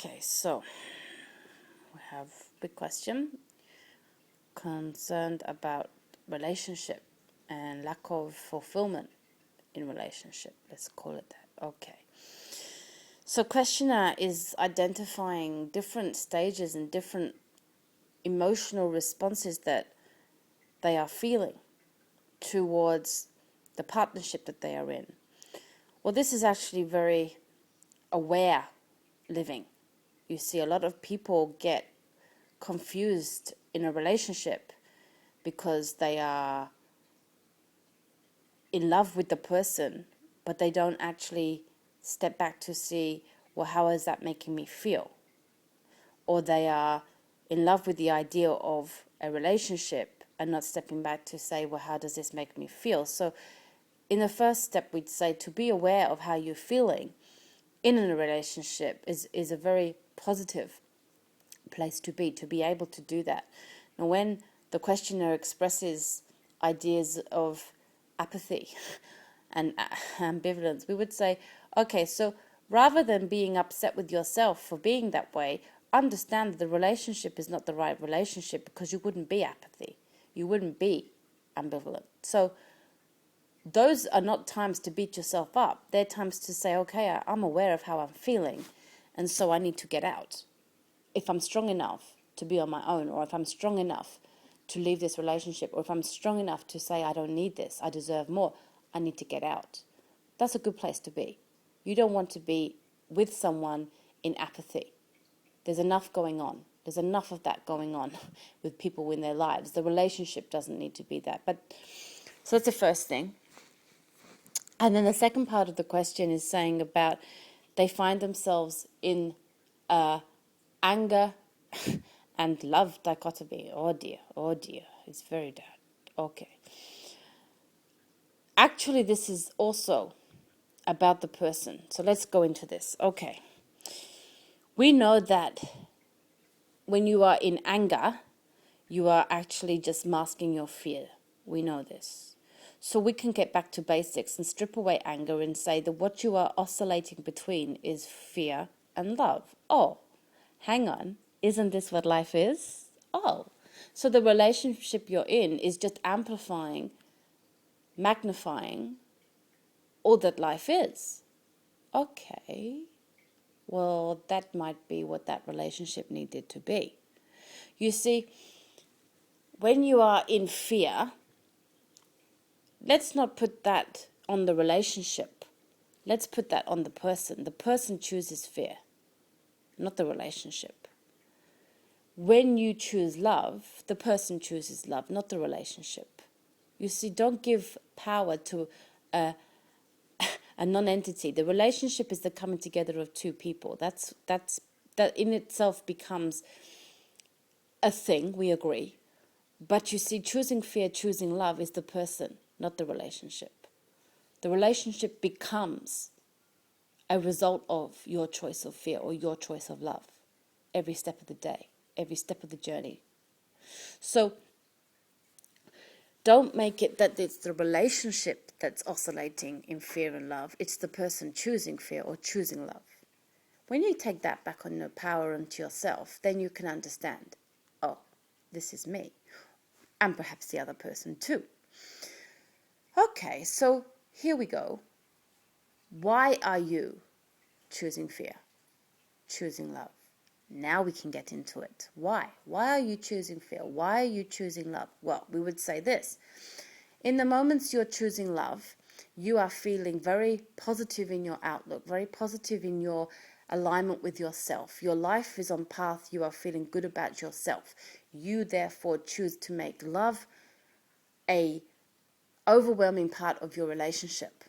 Okay, so we have a big question concerned about relationship and lack of fulfillment in relationship. Let's call it that. Okay. So questioner is identifying different stages and different emotional responses that they are feeling towards the partnership that they are in. Well, this is actually very aware living. You see, a lot of people get confused in a relationship because they are in love with the person, but they don't actually step back to see, well, how is that making me feel? Or they are in love with the idea of a relationship and not stepping back to say, well, how does this make me feel? So in the first step, we'd say to be aware of how you're feeling in a relationship is a very positive place to be able to do that. Now, when the questioner expresses ideas of apathy and ambivalence, we would say, okay, so rather than being upset with yourself for being that way, understand that the relationship is not the right relationship, because you wouldn't be apathy, you wouldn't be ambivalent. So those are not times to beat yourself up. They're times to say, okay, I'm aware of how I'm feeling, and so I need to get out. If I'm strong enough to be on my own, or if I'm strong enough to leave this relationship, or if I'm strong enough to say I don't need this, I deserve more, I need to get out. That's a good place to be. You don't want to be with someone in apathy. There's enough going on. There's enough of that going on with people in their lives. The relationship doesn't need to be that. But so that's the first thing. And then the second part of the question is saying about they find themselves in anger and love dichotomy. Oh dear, it's very bad. Okay. Actually, this is also about the person. So let's go into this. Okay. We know that when you are in anger, you are actually just masking your fear. We know this. So we can get back to basics and strip away anger and say that what you are oscillating between is fear and love. Oh, hang on. Isn't this what life is? Oh, so the relationship you're in is just amplifying, magnifying all that life is. Okay, well, that might be what that relationship needed to be. You see, when you are in fear, let's not put that on the relationship. Let's put that on the person. The person chooses fear, not the relationship. When you choose love, the person chooses love, not the relationship. You see, don't give power to a non-entity. The relationship is the coming together of two people. That in itself becomes a thing, we agree. But you see, choosing fear, choosing love is the person, not the relationship. The relationship becomes a result of your choice of fear or your choice of love every step of the day, every step of the journey. So don't make it that it's the relationship that's oscillating in fear and love. It's the person choosing fear or choosing love. When you take that back on your power onto yourself, then you can understand, oh, this is me. And perhaps the other person too. Okay, so here we go. Why are you choosing fear, choosing love? Now we can get into it. Why? Why are you choosing fear? Why are you choosing love? Well, we would say this. In the moments you're choosing love, you are feeling very positive in your outlook, very positive in your alignment with yourself. Your life is on path. You are feeling good about yourself. You therefore choose to make love a overwhelming part of your relationship.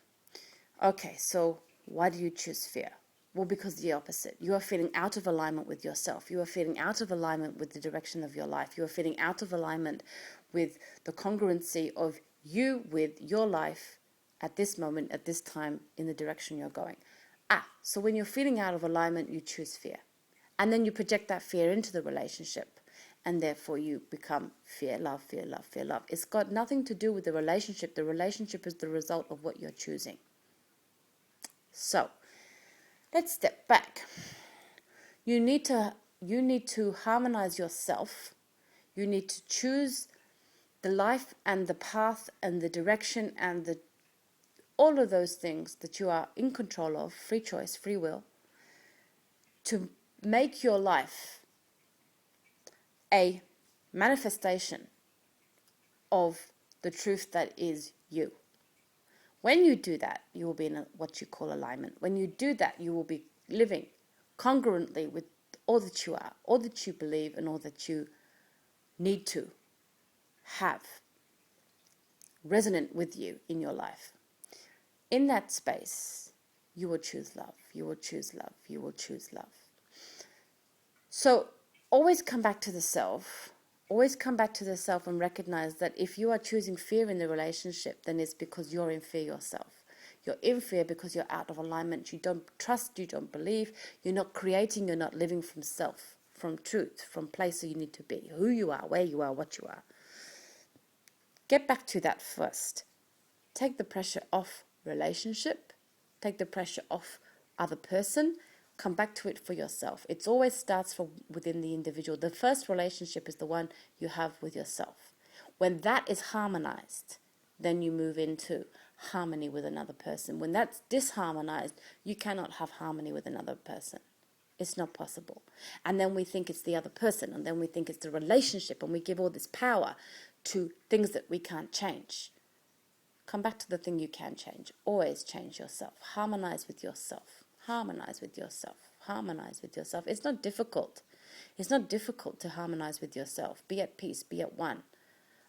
Okay, so why do you choose fear? Well, because the opposite. You are feeling out of alignment with yourself. You are feeling out of alignment with the direction of your life. You are feeling out of alignment with the congruency of you with your life at this moment, at this time, in the direction you're going. So when you're feeling out of alignment, you choose fear. And then you project that fear into the relationship. And therefore you become fear, love, fear, love, fear, love. It's got nothing to do with the relationship. The relationship is the result of what you're choosing. So let's step back. You need to harmonize yourself. You need to choose the life and the path and the direction and all of those things that you are in control of, free choice, free will, to make your life a manifestation of the truth that is you. When you do that, you will be in what you call alignment. When you do that, you will be living congruently with all that you are, all that you believe, and all that you need to have resonant with you in your life. In that space, you will choose love. You will choose love. You will choose love. So always come back to the self. Always come back to the self and recognize that if you are choosing fear in the relationship, then it's because you're in fear yourself. You're in fear because you're out of alignment. You don't trust, you don't believe. You're not creating, you're not living from self, from truth, from place where you need to be, who you are, where you are, what you are. Get back to that first. Take the pressure off relationship. Take the pressure off other person. Come back to it for yourself. It always starts from within the individual. The first relationship is the one you have with yourself. When that is harmonized, then you move into harmony with another person. When that's disharmonized, you cannot have harmony with another person. It's not possible. And then we think it's the other person, and then we think it's the relationship, and we give all this power to things that we can't change. Come back to the thing you can change. Always change yourself. Harmonize with yourself. Harmonize with yourself. Harmonize with yourself. It's not difficult. It's not difficult to harmonize with yourself. Be at peace. Be at one.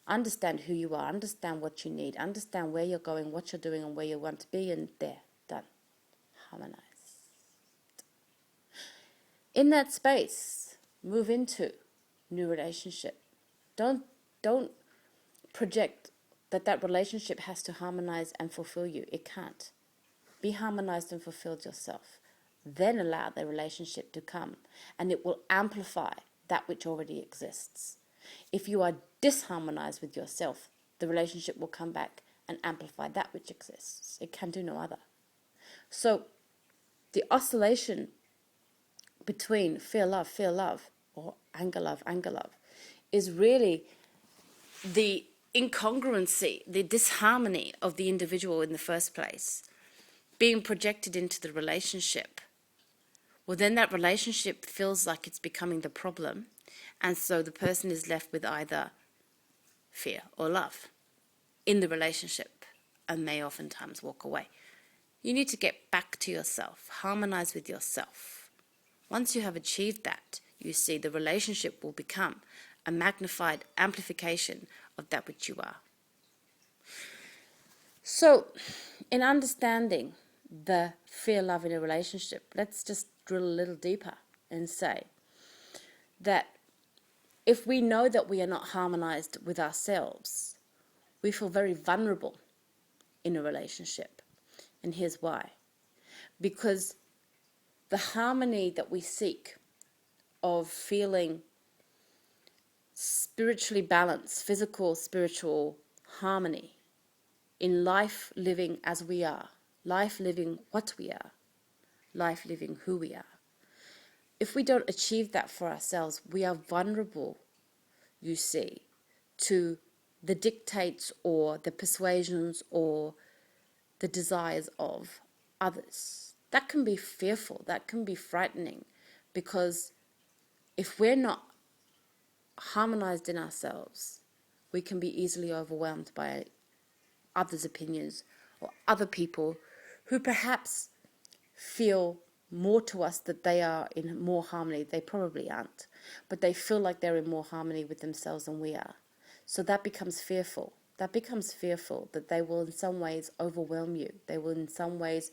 Understand who you are. Understand what you need. Understand where you're going, what you're doing, and where you want to be. And there. Done. Harmonize. In that space, move into new relationship. Don't project that relationship has to harmonize and fulfill you. It can't. Be harmonized and fulfilled yourself. Then allow the relationship to come, and it will amplify that which already exists. If you are disharmonized with yourself, the relationship will come back and amplify that which exists. It can do no other. So the oscillation between fear, love, or anger, love, is really the incongruency, the disharmony of the individual in the first place, being projected into the relationship. Well, then that relationship feels like it's becoming the problem, and so the person is left with either fear or love in the relationship, and may oftentimes walk away. You need to get back to yourself, harmonize with yourself. Once you have achieved that, you see the relationship will become a magnified amplification of that which you are. So, in understanding the fear, love in a relationship, let's just drill a little deeper and say that if we know that we are not harmonized with ourselves, we feel very vulnerable in a relationship. And here's why. Because the harmony that we seek of feeling spiritually balanced, physical, spiritual harmony in life living as we are, life living what we are, life living who we are. If we don't achieve that for ourselves, we are vulnerable, you see, to the dictates or the persuasions or the desires of others. That can be fearful, that can be frightening, because if we're not harmonized in ourselves, we can be easily overwhelmed by others' opinions or other people who perhaps feel more to us that they are in more harmony. They probably aren't, but they feel like they're in more harmony with themselves than we are. So that becomes fearful. That becomes fearful that they will in some ways overwhelm you. They will in some ways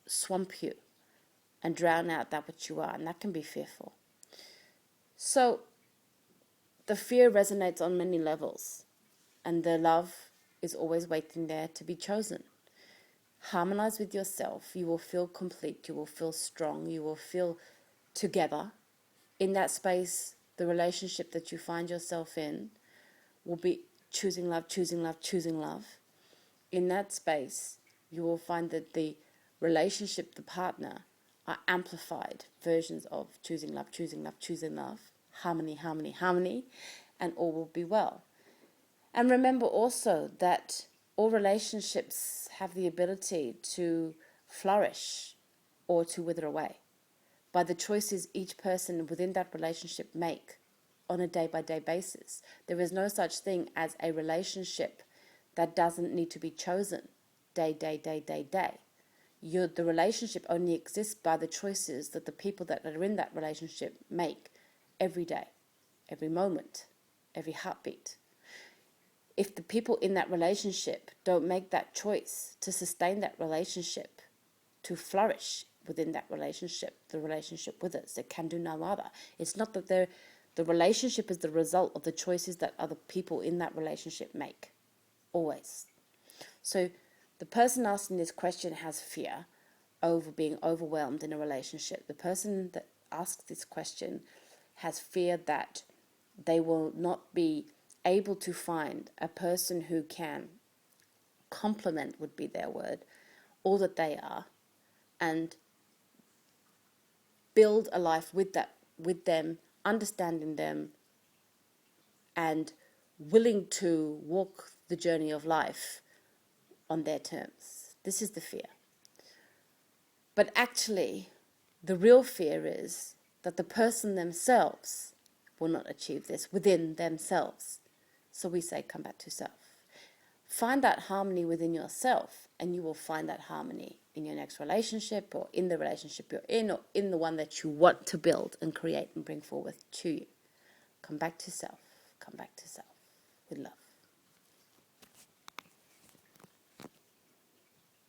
swamp you and drown out that which you are, and that can be fearful. So the fear resonates on many levels, and the love is always waiting there to be chosen. Harmonize with yourself. You will feel complete. You will feel strong. You will feel together. In that space, the relationship that you find yourself in will be choosing love, choosing love, choosing love. In that space, you will find that the relationship, the partner, are amplified versions of choosing love, choosing love, choosing love, harmony, harmony, harmony, and all will be well. And remember also that all relationships have the ability to flourish or to wither away by the choices each person within that relationship make on a day-by-day basis. There is no such thing as a relationship that doesn't need to be chosen day. The relationship only exists by the choices that the people that are in that relationship make every day, every moment, every heartbeat. If the people in that relationship don't make that choice to sustain that relationship, to flourish within that relationship, the relationship with us, it can do no other. It's not that the relationship is the result of the choices that other people in that relationship make, always. So the person asking this question has fear over being overwhelmed in a relationship. The person that asks this question has fear that they will not be able to find a person who can complement, would be their word, all that they are, and build a life with them, understanding them, and willing to walk the journey of life on their terms. This is the fear. But actually, the real fear is that the person themselves will not achieve this within themselves. So we say, come back to self. Find that harmony within yourself, and you will find that harmony in your next relationship, or in the relationship you're in, or in the one that you want to build and create and bring forward to you. Come back to self. Come back to self with love.